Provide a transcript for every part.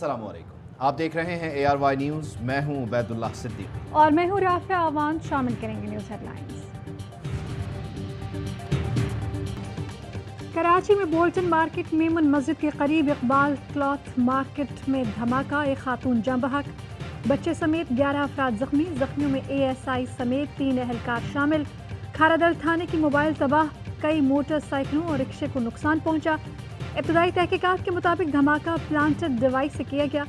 अस्सलाम वालेकुम। आप देख रहे हैं ARY न्यूज़। मैं हूं उबैदुल्लाह सिद्दीकी और मैं हूं राफिया आवान। शामिल करेंगे न्यूज़ हेडलाइंस। कराची में बोल्टन मार्केट मेमन मस्जिद के करीब इकबाल क्लॉथ मार्केट में धमाका, एक खातून जम बहक, बच्चे समेत 11 अफराद जख्मी। जख्मियों में ASI समेत 3 एहलकार शामिल। खारादर थाने की मोबाइल तबाह, कई मोटरसाइकिलों और रिक्शे को नुकसान पहुंचा। इब्तदाई तहकीकात के मुताबिक धमाका प्लांटेड डिवाइस से किया गया।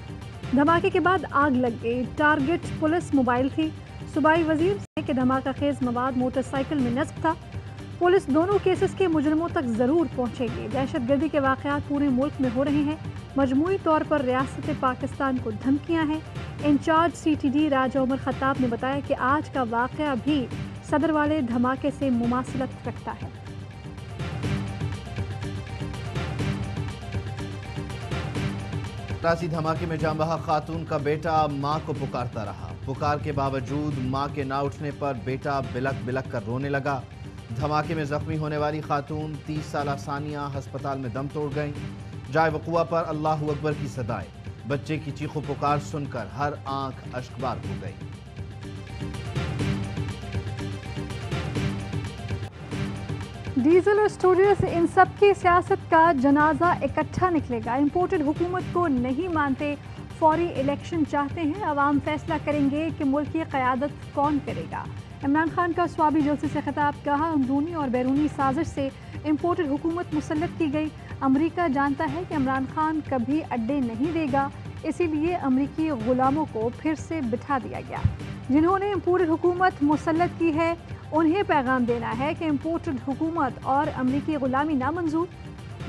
धमाके के बाद आग लग गई। टारगेट पुलिस मोबाइल थी। सूबाई वजीर ने कि धमाका खेज मवाद मोटरसाइकिल में नस्ब था। पुलिस दोनों केसेस के मुजरिमों तक जरूर पहुंचेगी। दहशतगर्दी के वाक़यात पूरे मुल्क में हो रहे हैं। मजमूई तौर पर रियासत पाकिस्तान को धमकियां हैं। इंचार्ज CTD राजा उमर खत्ताब ने बताया कि आज का वाक़या भी सदर वाले धमाके से मुमासिलत रखता है। कराची धमाके में जान बहक खातून का बेटा मां को पुकारता रहा। पुकार के बावजूद मां के ना उठने पर बेटा बिलक बिलक कर रोने लगा। धमाके में जख्मी होने वाली खातून 30 साला सानिया अस्पताल में दम तोड़ गईं। जाए वक़ुआ पर अल्लाहू अकबर की सदाएं, बच्चे की चीखो पुकार सुनकर हर आंख अश्कबार हो गई। डीजल और स्टोरियो से इन सब की सियासत का जनाजा इकट्ठा निकलेगा। इम्पोर्टेड हुकूमत को नहीं मानते, फौरी इलेक्शन चाहते हैं। अवाम फैसला करेंगे कि मुल्क की क़यादत कौन करेगा। इमरान खान का स्वाबी जलसे से खिताब, कहा अंदरूनी और बैरूनी साजिश से इम्पोर्टेड हुकूमत मुसल्लत की गई। अमरीका जानता है कि इमरान खान कभी अड्डे नहीं देगा, इसीलिए अमरीकी गुलामों को फिर से बिठा दिया गया। जिन्होंने इम्पोर्टेड हुकूमत मुसल्लत की है उन्हें पैगाम देना है कि इम्पोर्टेड हुकूमत और अमरीकी गुलामी नामंजूर।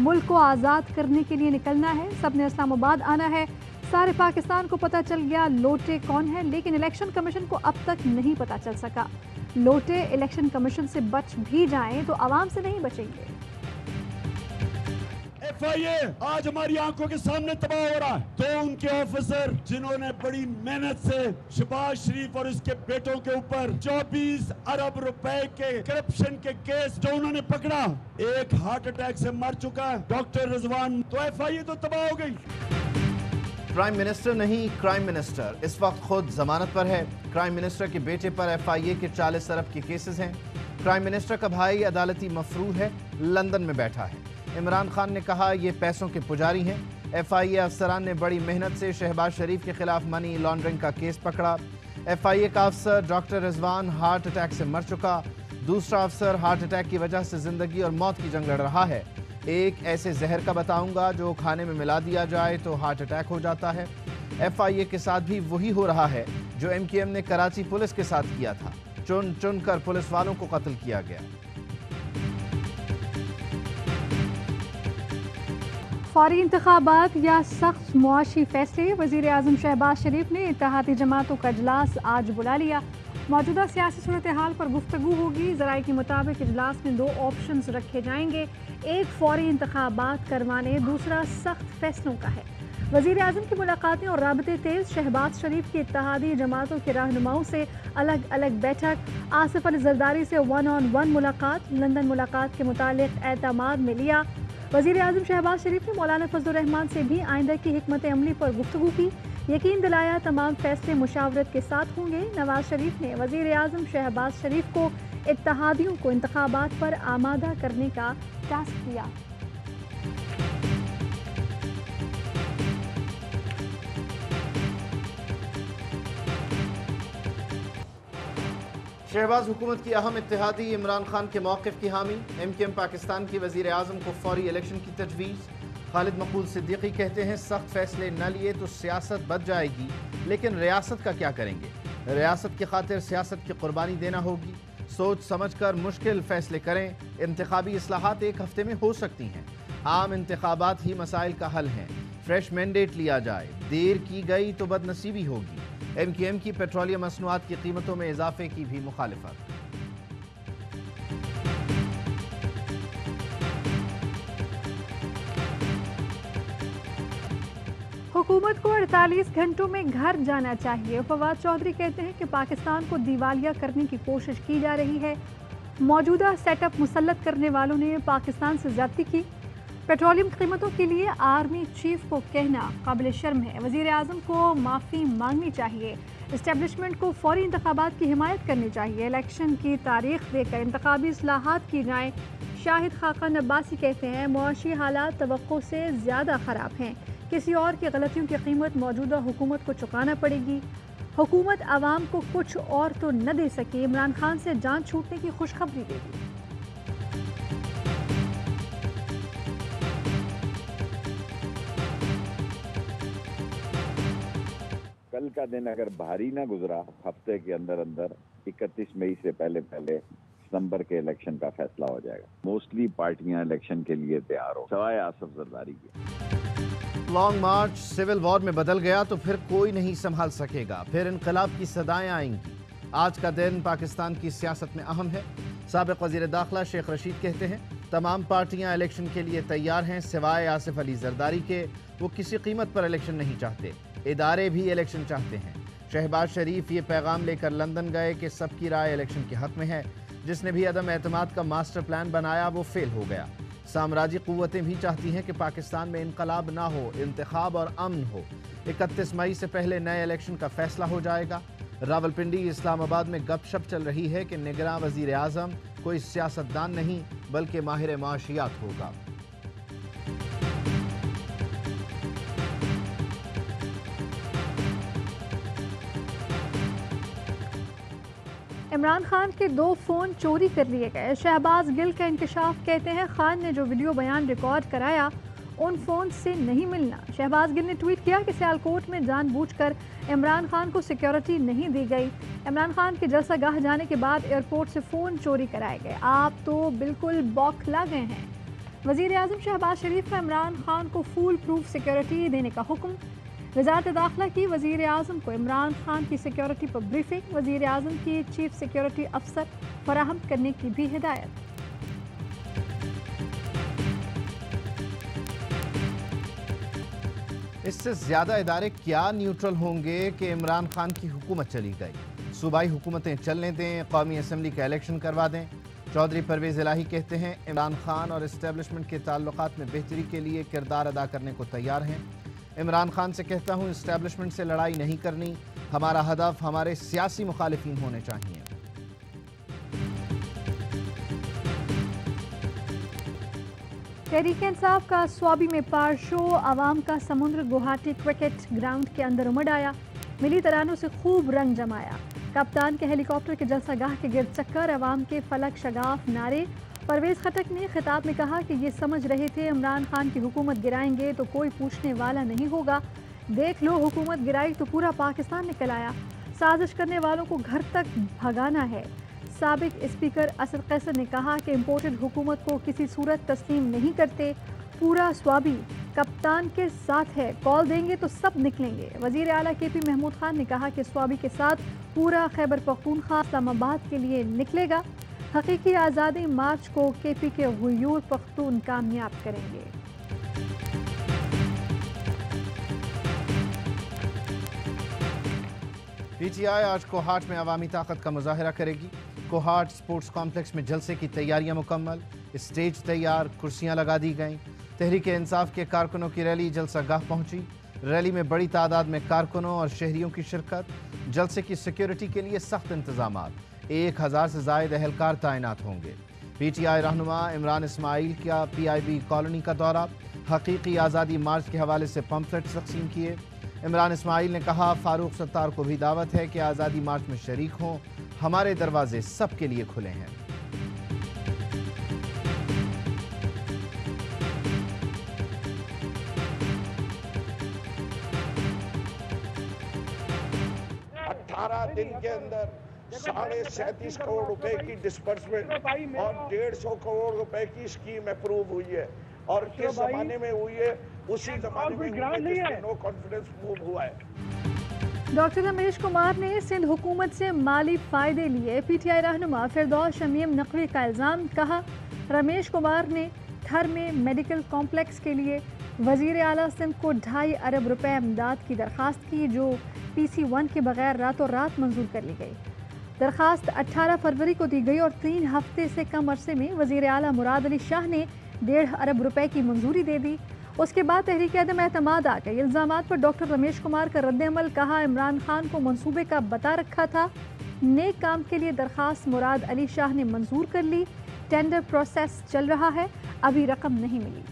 मुल्क को आज़ाद करने के लिए निकलना है, सबने इस्लामाबाद आना है। सारे पाकिस्तान को पता चल गया लोटे कौन है, लेकिन इलेक्शन कमीशन को अब तक नहीं पता चल सका। लोटे इलेक्शन कमीशन से बच भी जाएं तो आवाम से नहीं बचेंगे। FIA आज हमारी आंखों के सामने तबाह हो रहा है। तो उनके ऑफिसर जिन्होंने बड़ी मेहनत से शहबाज शरीफ और उसके बेटों के ऊपर 24 अरब रुपए के करप्शन के केस जो उन्होंने पकड़ा, एक हार्ट अटैक से मर चुका है डॉक्टर रिजवान। तो FIA तो तबाह हो गई। प्राइम मिनिस्टर नहीं, क्राइम मिनिस्टर इस वक्त खुद जमानत पर है। क्राइम मिनिस्टर के बेटे पर FIA के 40 अरब के केसेस हैं। क्राइम मिनिस्टर का भाई अदालती मफरूर है, लंदन में बैठा है। इमरान खान ने कहा ये पैसों के पुजारी हैं। FIA अफसरान ने बड़ी मेहनत से शहबाज शरीफ के खिलाफ मनी लॉन्ड्रिंग का केस पकड़ा। FIA का अफसर डॉक्टर रिजवान हार्ट अटैक से मर चुका। दूसरा अफसर हार्ट अटैक की वजह से जिंदगी और मौत की जंग लड़ रहा है। एक ऐसे जहर का बताऊंगा जो खाने में मिला दिया जाए तो हार्ट अटैक हो जाता है। FIA के साथ भी वही हो रहा है जो MKM ने कराची पुलिस के साथ किया था। चुन चुन कर पुलिस वालों को कत्ल किया गया। फौरी इंतखाबात या सख्त मुआशी फैसले, वज़ीर आज़म शहबाज शरीफ ने इत्तेहादी जमातों का इजलास आज बुला लिया। मौजूदा सियासी सूरत हाल पर गुफ्तगू होगी। ज़राए के मुताबिक इजलास में 2 ऑप्शंस रखे जाएंगे, एक फौरी इंतखाबात करवाने, दूसरा सख्त फैसलों का है। वज़ीर आज़म की मुलाकातें और राबते तेज़, शहबाज शरीफ की इत्तेहादी जमातों के रहनुमाओं से अलग अलग बैठक, आसिफ अली जरदारी से 1-on-1 मुलाकात, लंदन मुलाकात के मुतालिक एतमाद में लिया। वज़ीर आज़म शहबाज शरीफ ने मौलाना फजलुर रहमान से भी आइंदा की हिकमत अमली पर गुफ्तगू की। यकीन दिलाया तमाम फैसले मुशावरत के साथ होंगे। नवाज शरीफ ने वज़ीर आज़म शहबाज शरीफ को इत्तेहादियों को इंतखाबात पर आमादा करने का टास्क दिया। शहबाज हुकूमत की अहम इत्तेहादी इमरान खान के मौक़िफ़ की हामी। MKM पाकिस्तान की वज़ीर आज़म को फौरी इलेक्शन की तजवीज़। खालिद मकबूल सिद्दीकी कहते हैं सख्त फैसले न लिए तो सियासत बच जाएगी, लेकिन रियासत का क्या करेंगे। रियासत की खातिर सियासत की कुर्बानी देना होगी। सोच समझ कर मुश्किल फैसले करें। इंतखाबी इस्लाहात 1 हफ्ते में हो सकती हैं। आम इंतखाबात ही मसाइल का हल हैं। फ्रेश मैंडेट लिया जाए, देर की गई तो बदनसीबी होगी। MKM की पेट्रोलियम मसनूआत की कीमतों में इजाफे की भी मुखालिफत। हुकूमत को 48 घंटों में घर जाना चाहिए। फवाद चौधरी कहते हैं कि पाकिस्तान को दिवालिया करने की कोशिश की जा रही है। मौजूदा सेटअप मुसल्लत करने वालों ने पाकिस्तान से ज्यादती की। पेट्रोलियम कीमतों के लिए आर्मी चीफ को कहना काबिल शर्म है। वज़ीर आज़म को माफ़ी मांगनी चाहिए। इस्टेब्लिशमेंट को फौरी इंतखाबात की हिमायत करनी चाहिए। इलेक्शन की तारीख देकर इंतखाबी इस्लाहात की जाएँ। शाहिद खाकान अब्बासी कहते हैं मुआशी हालात तवक्को से ज़्यादा ख़राब हैं। किसी और की गलतियों की कीमत मौजूदा हुकूमत को चुकाना पड़ेगी। हुकूमत आवाम को कुछ और तो न दे सकी, इमरान खान से जान छूटने की खुशखबरी देगी। कल का दिन अगर भारी ना गुजरा, हफ्ते के अंदर अंदर 31 मई से पहले सितंबर के इलेक्शन का फैसला हो जाएगा। मोस्टली पार्टियां इलेक्शन के लिए तैयार हो, सवाए आसफ जरदारी की। लॉन्ग मार्च सिविल वॉर में बदल गया तो फिर कोई नहीं संभाल सकेगा, फिर इनकलाब की सदाएं आएंगी। आज का दिन पाकिस्तान की सियासत में अहम है। साबिक वजीर दाखिला शेख रशीद कहते हैं तमाम पार्टियां इलेक्शन के लिए तैयार हैं सिवाय आसिफ अली जरदारी के। वो किसी कीमत पर इलेक्शन नहीं चाहते, इदारे भी इलेक्शन चाहते हैं। शहबाज शरीफ ये पैगाम लेकर लंदन गए कि सबकी राय इलेक्शन के हक में है। जिसने भी अदम एतमाद का मास्टर प्लान बनाया वो फेल हो गया। साम्राज्य कुव्वतें भी चाहती हैं कि पाकिस्तान में इनकलाब ना हो, इंतखाब और अमन हो। 31 मई से पहले नए इलेक्शन का फैसला हो जाएगा। रावलपिंडी इस्लामाबाद में गपशप चल रही है कि निगरां वजीर आज़म कोई सियासतदान नहीं बल्कि माहिर माशियात होगा। इमरान खान के 2 फ़ोन चोरी कर लिए गए। शहबाज गिल का इंकशाफ, कहते हैं खान ने जो वीडियो बयान रिकॉर्ड कराया उन फ़ोन से नहीं मिलना। शहबाज गिल ने ट्वीट किया कि सियालकोट में जानबूझकर इमरान खान को सिक्योरिटी नहीं दी गई। इमरान खान के जलसागाह जाने के बाद एयरपोर्ट से फ़ोन चोरी कराए गए। आप तो बिल्कुल बौखला गए हैं। वज़ीर आज़म शहबाज शरीफ का इमरान खान को फूल प्रूफ सिक्योरिटी देने का हुक्म। वज़ारत दाखिला की वज़ीर आज़म को इमरान खान की सिक्योरिटी पर ब्रीफिंग। वज़ीर आज़म की चीफ सिक्योरिटी अफसर फराहम करने की भी हिदायत। इससे ज़्यादा इदारे क्या न्यूट्रल होंगे कि इमरान खान की हुकूमत चली गई। सूबाई हुकूमतें चलने दें, कौमी असम्बली का इलेक्शन करवा दें। चौधरी परवेज़ इलाही कहते हैं इमरान खान और इस्टेब्लिशमेंट के ताल्लुकात में बेहतरी के लिए किरदार अदा करने को तैयार हैं। इमरान खान से कहता हूँ इस्टेब्लिशमेंट से लड़ाई नहीं करनी, हमारा हदफ हमारे सियासी मुखालिफिन होने चाहिए। तहरीक इंसाफ का स्वाबी में पार शो, आवाम का समुद्र गुवाहाटी क्रिकेट ग्राउंड के अंदर उमड़ आया। मिली तरानों से खूब रंग जमाया। कप्तान के हेलीकॉप्टर के जलसागाह के गिर्द चक्कर, आवाम के फलक शगाफ नारे। परवेज़ खटक ने खिताब में कहा कि ये समझ रहे थे इमरान खान की हुकूमत गिराएंगे तो कोई पूछने वाला नहीं होगा। देख लो हुकूमत गिराई तो पूरा पाकिस्तान निकल आया। साजिश करने वालों को घर तक भगाना है। साबिक स्पीकर असद कैसर ने कहा कि इम्पोर्टेड हुकूमत को किसी सूरत तस्लीम नहीं करते। पूरा स्वाबी कप्तान के साथ है, कॉल देंगे तो सब निकलेंगे। वज़ीर आला KP महमूद खान ने कहा कि स्वाबी के साथ पूरा खैबर पख्तूनख्वा इस्लामाबाद के लिए निकलेगा। हकीकी आज़ादी मार्च को KP के गुयूर पख्तून कामयाब करेंगे। PTI आज कोहाट में अवामी ताकत का मुजाहरा करेगी। कोहाट स्पोर्ट्स कॉम्प्लेक्स में जलसे की तैयारियां मुकम्मल, स्टेज तैयार, कुर्सियां लगा दी गईं। तहरीक इंसाफ के कारकुनों की रैली जलसागाह पहुंची। रैली में बड़ी तादाद में कारकुनों और शहरियों की शिरकत। जलसे की सिक्योरिटी के लिए सख्त इंतजामात। 1000 से ज़ायद अहलकार तैनात होंगे। PTI रहनुमा इमरान इस्माइल का PIB कॉलोनी का दौरा। हकीकी आज़ादी मार्च के हवाले से पम्फलेट्स तकसीम किए। इमरान इस्माइल ने कहा फारूक सत्तार को भी दावत है कि आज़ादी मार्च में शरीक हों। हमारे दरवाजे सबके लिए खुले हैं। दिन के अंदर 37.5 करोड़ रुपए की डिस्बर्समेंट और 150 करोड़ रुपए की स्कीम अप्रूव हुई है। और किस जमाने में हुई है? उसी जमाने में जिसमें नो कॉन्फिडेंस मूव हुआ है। डॉक्टर रमेश कुमार ने सिंध हुकूमत से माली फायदे लिए। PTI रहनुमा फिरदौस शमीम नकवी का इल्ज़ाम। कहा रमेश कुमार ने थर में मेडिकल कॉम्प्लेक्स के लिए वज़ीर आला सिंध को 2.5 अरब रुपए इमदाद की दरख्वास्त की, जो PC1 के बगैर रातों रात मंजूर कर ली गई। दरख्वास्त 18 फरवरी को दी गई और 3 हफ्ते से कम अरसे में वज़ीर आला मुराद अली शाह ने 1.5 अरब रुपए की मंजूरी दे दी। उसके बाद तहरीक अदम एतमाद आ गई। इल्ज़ामात पर डॉक्टर रमेश कुमार का रद्द-ए-अमल, कहा इमरान खान को मंसूबे का बता रखा था। नेक काम के लिए दरखास्त मुराद अली शाह ने मंजूर कर ली। टेंडर प्रोसेस चल रहा है, अभी रकम नहीं मिली।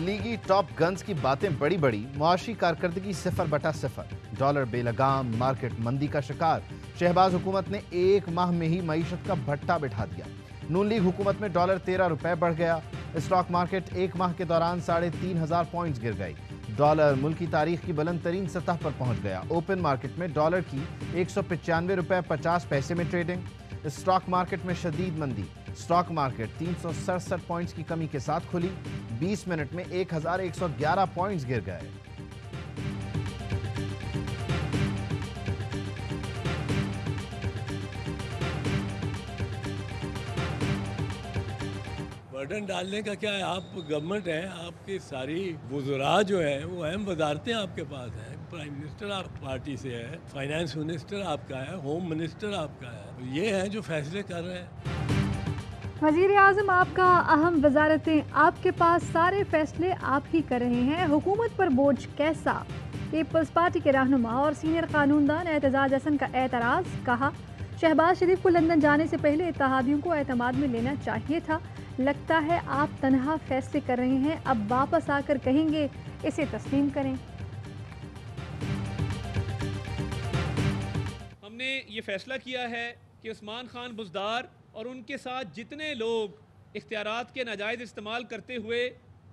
लीगी टॉप गन्स की बातें बड़ी बड़ी, मुआशी कारकर्दगी 0/0। डॉलर बेलगाम, मार्केट मंदी का शिकार। शहबाज हुकूमत ने 1 माह में ही मईशत का भट्टा बिठा दिया। नून लीग हुकूमत में डॉलर 13 रुपए बढ़ गया। स्टॉक मार्केट 1 माह के दौरान 3,500 पॉइंट्स गिर गई। डॉलर मुल्क की तारीख की बुलंद तरीन सतह पर पहुंच गया। ओपन मार्केट में डॉलर की 195 रुपए 50 पैसे में ट्रेडिंग। स्टॉक मार्केट में शदीद मंदी। स्टॉक मार्केट 367 पॉइंट्स की कमी के साथ खुली। 20 मिनट में 1,111 पॉइंट्स गिर गए। बर्डन डालने का क्या है, आप गवर्नमेंट है, आपकी सारी वज़रा जो है वो अहम वजारतें आपके पास हैं। प्राइम मिनिस्टर आप पार्टी से है, फाइनेंस मिनिस्टर आपका है, होम मिनिस्टर आपका है, ये हैं जो फैसले कर रहे हैं। वज़ीर आज़म आपका, अहम वजारतें आपके पास, सारे फैसले आप ही कर रहे हैं। हुकूमत पर बोझ कैसा? पीपल्स पार्टी के रहनुमा और सीनियर कानूनदान एतजाज हसन का एतराज़, कहा शहबाज शरीफ को लंदन जाने से पहले इत्तेहादियों को एतमाद में लेना चाहिए था। लगता है आप तनहा फैसले कर रहे हैं, अब वापस आकर कहेंगे इसे तस्लीम करें। हमने ये फैसला किया है कि उस्मान खान बुज़दार और उनके साथ जितने लोग इख्तियारात के नाजायज़ इस्तेमाल करते हुए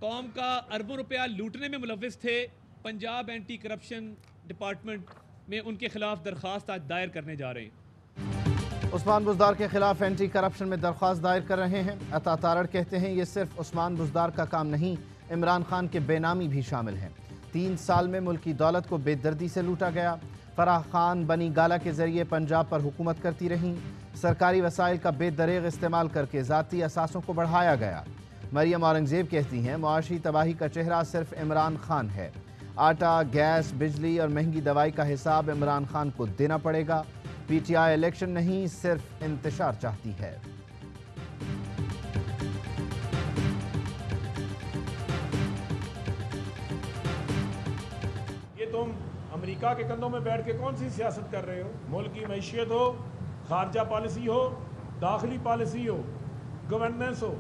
कौम का अरबों रुपया लूटने में मुलव्विस थे, पंजाब एंटी करप्शन डिपार्टमेंट में उनके खिलाफ दरख्वास्त आज दायर करने जा रहे हैं। उस्मान बुज़दार के खिलाफ एंटी करप्शन में दरख्वास्त दायर कर रहे हैं। अता तारड़ कहते हैं ये सिर्फ उस्मान बुज़दार का काम नहीं, इमरान खान के बेनामी भी शामिल हैं। 3 साल में मुल्क की दौलत को बेदर्दी से लूटा गया। फराह खान बनी गाला के जरिए पंजाब पर हुकूमत करती रहीं। सरकारी वसाइल का बेदरेग इस्तेमाल करके ज़ाती असासों को बढ़ाया गया। मरियम औरंगज़ेब कहती हैं मुआशी तबाही का चेहरा सिर्फ इमरान खान है। आटा, गैस, बिजली और महंगी दवाई का हिसाब इमरान खान को देना पड़ेगा। पीटीआई इलेक्शन नहीं, सिर्फ इंतशार चाहती है। ये तुम अमेरिका के कंधों में बैठ के कौन सी सियासत कर रहे हो? मुल्क की मैशियत हो, खारजा पॉलिसी हो, दाखिली पॉलिसी हो, गवर्नेंस हो,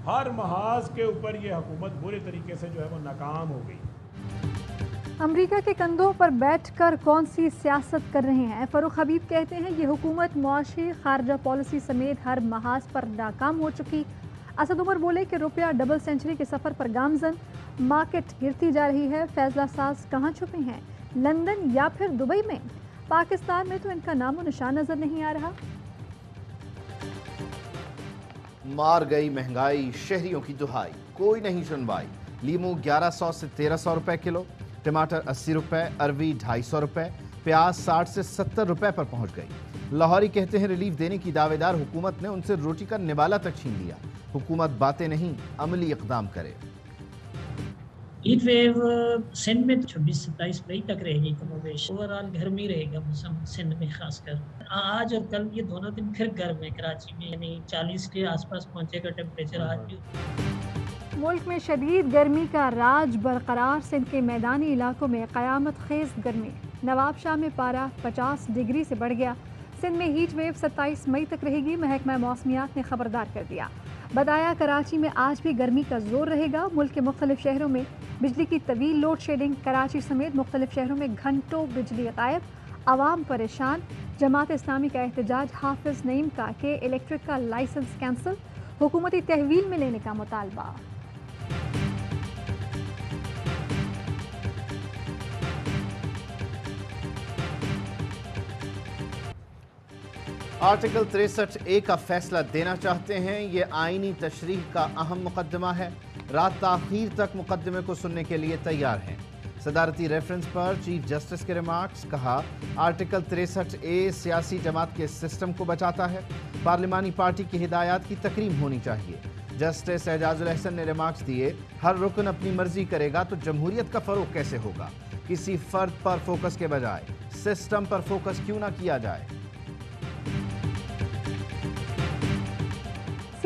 हर महाज के ऊपर ये हुकूमत बुरे तरीके से जो है वो नाकाम हो गई। अमेरिका के कंधों पर बैठकर कौन सी सियासत कर रहे हैं? फ़ारूक हबीब कहते हैं ये हुकूमत मुआशी, खारजा पॉलिसी समेत हर महाज पर नाकाम हो चुकी। असद उमर बोले कि रुपया डबल सेंचुरी के सफ़र पर गामजन, मार्केट गिरती जा रही है। फैसला साज कहाँ छुपे हैं, लंदन या फिर दुबई में? पाकिस्तान में तो इनका नामो निशान नजर नहीं आ रहा। मार गई महंगाई, शहरियों की दुहाई, कोई नहीं सुनवाई। लीमू 1100 से 1300 रुपए किलो, टमाटर 80 रुपए, अरवी 250 रुपए, प्याज 60 से 70 रुपए पर पहुंच गई। लाहौरी कहते हैं रिलीफ देने की दावेदार हुकूमत ने उनसे रोटी का निवाला तक छीन लिया। हुकूमत बातें नहीं, अमली इक़दाम करे। हीट वेव सिंध में 26-27 मई तक रहेगी कमोबेश। ओवरऑल गर्मी रहेगा मौसम सिंध में, खासकर आज और कल ये दोनों दिन फिर गर्म है। कराची में यानी 40 के आसपास पहुंचेगा टेम्परेचर आज भी। मुल्क में शदीद गर्मी का राज बरकरार। सिंध के मैदानी इलाकों में क़यामत खेज गर्मी। नवाब शाह में पारा 50 डिग्री से बढ़ गया। सिंध में हीट वेव 27 मई तक रहेगी। महकमा मौसमियात ने खबरदार कर दिया। बताया कराची में आज भी गर्मी का जोर रहेगा। मुल्क के मुख्तलिफ शहरों में बिजली की तवील लोड शेडिंग। कराची समेत मुख्तलिफ शहरों में घंटों बिजली गायब, आवाम परेशान। जमात इस्लामी का एहतजाज। हाफिज नईम का के इलेक्ट्रिक का लाइसेंस कैंसिल, हुकूमती तहवील में लेने का मुतालबा। आर्टिकल 63A का फैसला देना चाहते हैं। ये आईनी तशरीह का अहम मुकदमा है। रात ताखीर तक मुकदमे को सुनने के लिए तैयार हैं। सदारती रेफरेंस पर चीफ जस्टिस के रिमार्क्स। कहा आर्टिकल 63A सियासी जमात के सिस्टम को बचाता है। पार्लिमानी पार्टी की हिदायत की तकरीम होनी चाहिए। जस्टिस एजाजुल अहसन ने रिमार्क्स दिए, हर रुकन अपनी मर्जी करेगा तो जमहूरियत का फरोग कैसे होगा? किसी फर्द पर फोकस के बजाय सिस्टम पर फोकस क्यों ना किया जाए?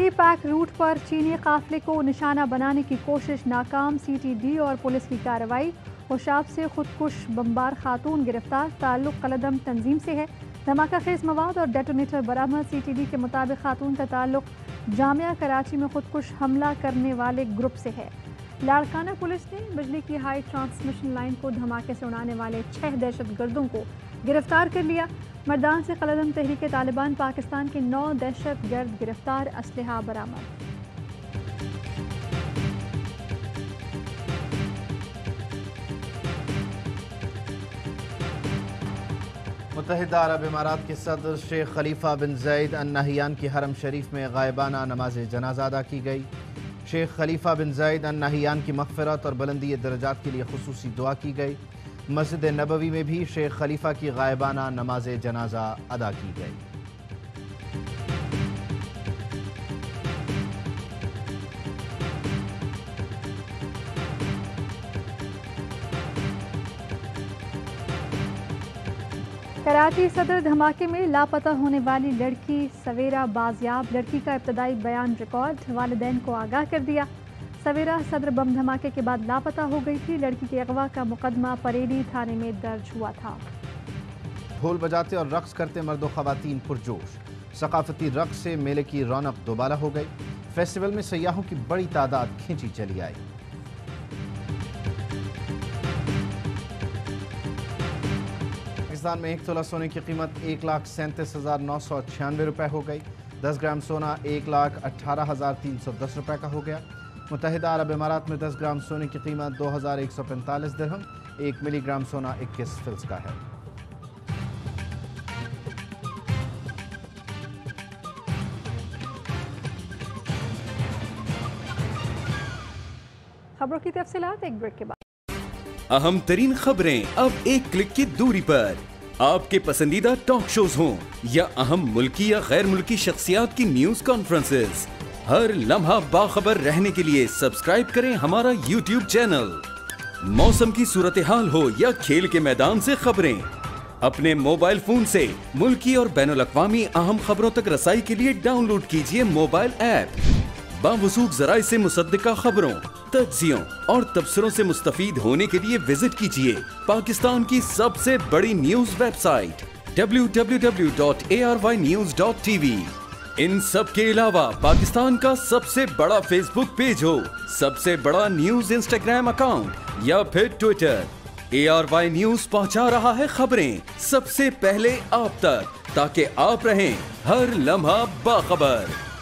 कराची पैक रूट पर चीनी काफिले को निशाना बनाने की कोशिश नाकाम, CTD और पुलिस की कार्रवाई। होशाब से खुदकुश बमबार खातून गिरफ्तार, ताल्लुक कलदम तंजीम से है। धमाका खेज मवाद और डेटोनेटर बरामद। CTD के मुताबिक खातून का ताल्लुक जामिया कराची में खुदकुश हमला करने वाले ग्रुप से है। लाड़काना पुलिस ने बिजली की हाई ट्रांसमिशन लाइन को धमाके से उड़ाने वाले 6 दहशतगर्दों को गिरफ्तार कर लिया। मर्दान से कलदम तहरीक तालिबान पाकिस्तान के 9 दहशतगर्द गिरफ्तार, असलहा बरामद। मुत्तहिदा अरब इमारात के सदर शेख खलीफा बिन ज़ैद अल नहयान की हरम शरीफ में गायबाना नमाज जनाजा अदा की गई। शेख खलीफा बिन ज़ैद अल नहयान की मग़फ़िरत और बुलंदी दरजात के लिए खुसूसी दुआ की गई। मस्जिद नबवी में भी शेख खलीफा की गायबाना नमाज जनाजा अदा की गई। कराची सदर धमाके में लापता होने वाली लड़की सवेरा बाजियाब, लड़की का इब्तदाई बयान रिकॉर्ड, वालिदैन को आगाह कर दिया। सवेरा सदर बम धमाके के बाद लापता हो गई थी। लड़की के अगवा का मुकदमा परेली थाने में दर्ज हुआ था। ढोल बजाते और रक्स करते मर्द व ख़वातीन पुरजोश, सकाफती रक्स से मेले की रौनक दोबारा हो गई। फेस्टिवल में सयाहों की बड़ी तादाद खींची चली आई। पाकिस्तान में 1 तोला सोने की कीमत 1,37,996 रुपये हो गई। 10 ग्राम सोना 1,18,310 रुपये का हो गया। मुत्तहिदा अरब इमारात में 10 ग्राम सोने की कीमत 2,145 दिरहम, 1 मिलीग्राम सोना 21 फिल्स का है। खबरों की तफसीलात एक ब्रेक के बाद। अहम तरीन खबरें अब एक क्लिक की दूरी पर। आपके पसंदीदा टॉक शोज हों या अहम मुल्की या गैर मुल्की शख्सियात की न्यूज कॉन्फ्रेंसेस, हर लम्हा बाखबर रहने के लिए सब्सक्राइब करें हमारा YouTube चैनल। मौसम की सूरत हाल हो या खेल के मैदान से खबरें, अपने मोबाइल फोन से मुल्की और बैनुल अक़वामी अहम खबरों तक रसाई के लिए डाउनलोड कीजिए मोबाइल ऐप। बावसूख ज़राए से मुसद्दिका खबरों, तज्ज़ियों और तबसरों से मुस्तफ़ीद होने के लिए विजिट कीजिए पाकिस्तान की सबसे बड़ी न्यूज वेबसाइट www.arynews.tv। इन सब के अलावा पाकिस्तान का सबसे बड़ा फेसबुक पेज हो, सबसे बड़ा न्यूज इंस्टाग्राम अकाउंट या फिर ट्विटर, ARY न्यूज पहुंचा रहा है खबरें सबसे पहले आप तक, ताकि आप रहें हर लम्हा बाखबर।